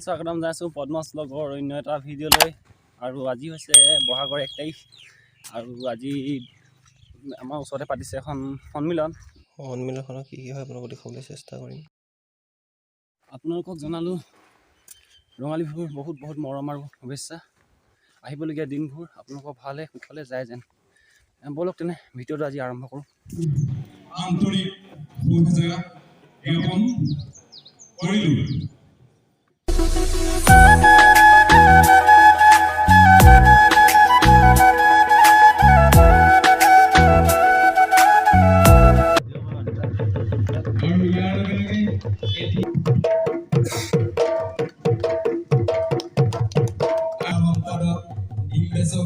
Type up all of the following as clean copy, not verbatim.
স্বাগতম জনাইছোঁ পদ্মজ লগৰ অন্য এটা ভিডিঅ'লৈ। আৰু আজি হৈছে বহাগৰ 1 তাৰিখ আৰু আজি আমাৰ ওচৰতে পাতিছে এখন সন্মিলন। সন্মিলনখনত কি হয় আপোনালোকক দেখুৱাবলৈ চেষ্টা কৰিম। আপোনালোকক জনালোঁ ৰঙালী বিহুৰ বহুত মৰম আৰু শুভেচ্ছা। আহিবলগীয়া দিনবোৰ আপোনালোকৰ ভালে কুশলে যায় যেন। ব'লক তেনে ভিডিঅ'টো আজি আৰম্ভ কৰোঁ। আন্তৰিক শুভেচ্ছা জ্ঞাপন কৰিলোঁ।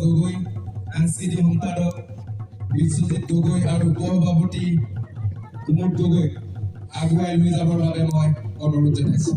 গগৈ সাংস্কৃতিক সম্পাদক বিশ্বজিৎ গগৈ আৰু উপসভাপতি কুমুদ গগৈ আগুৱাই লৈ যাবৰ বাবে মই অনুৰোধ জনাইছোঁ।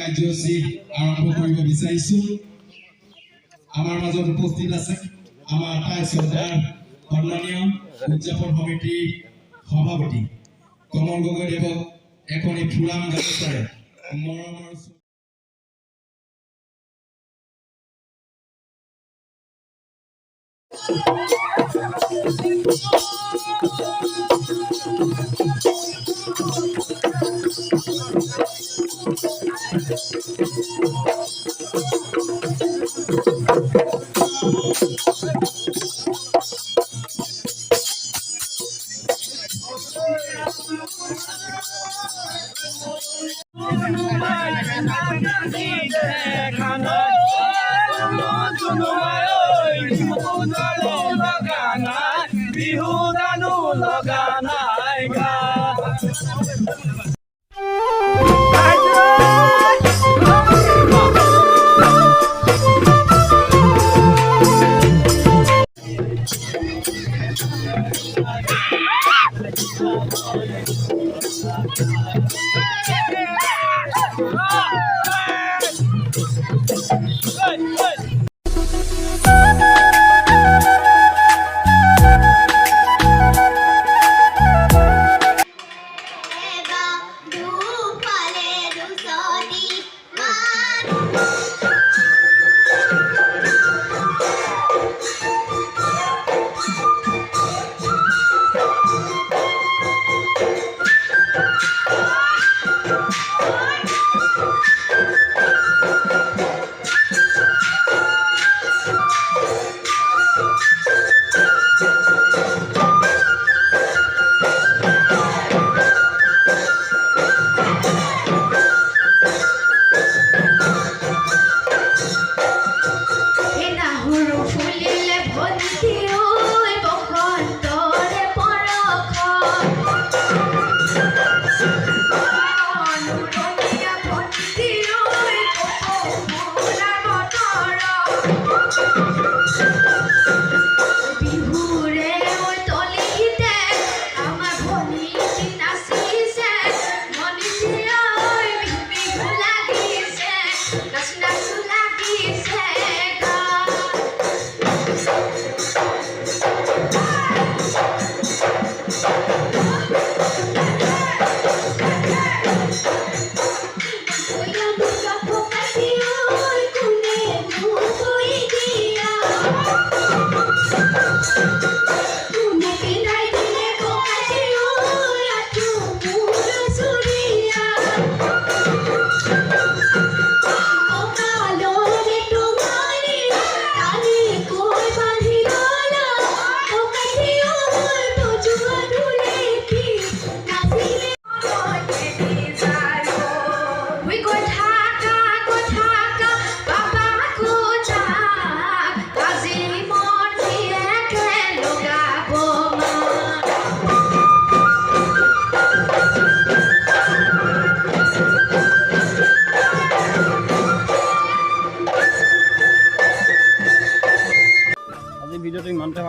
কাৰ্যসূচী আৰম্ভ কৰিব বিচাৰিছোঁ। আমাৰ মাজত উপস্থিত আছে আমাৰ আটাই শ্ৰদ্ধাৰ সন্মানীয় উদযাপন সমিতিৰ সভাপতি কমল গগৈদেৱক এখনি ফুলাম গামোচাৰে মৰমৰ বিহু জানো লগা নাই গা।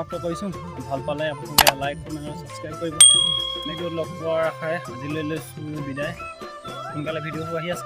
সমাপ্ত কৰিছোঁ। ভাল পালে আপোনালোকে লাইক কমেণ্ট আৰু ছাবস্ক্ৰাইব কৰিব। ভিডিঅ'ত লগ পোৱাৰ আশাৰে আজিলৈ লৈছোঁ বিদায়। সোনকালে ভিডিঅ'বোৰ আহি আছে।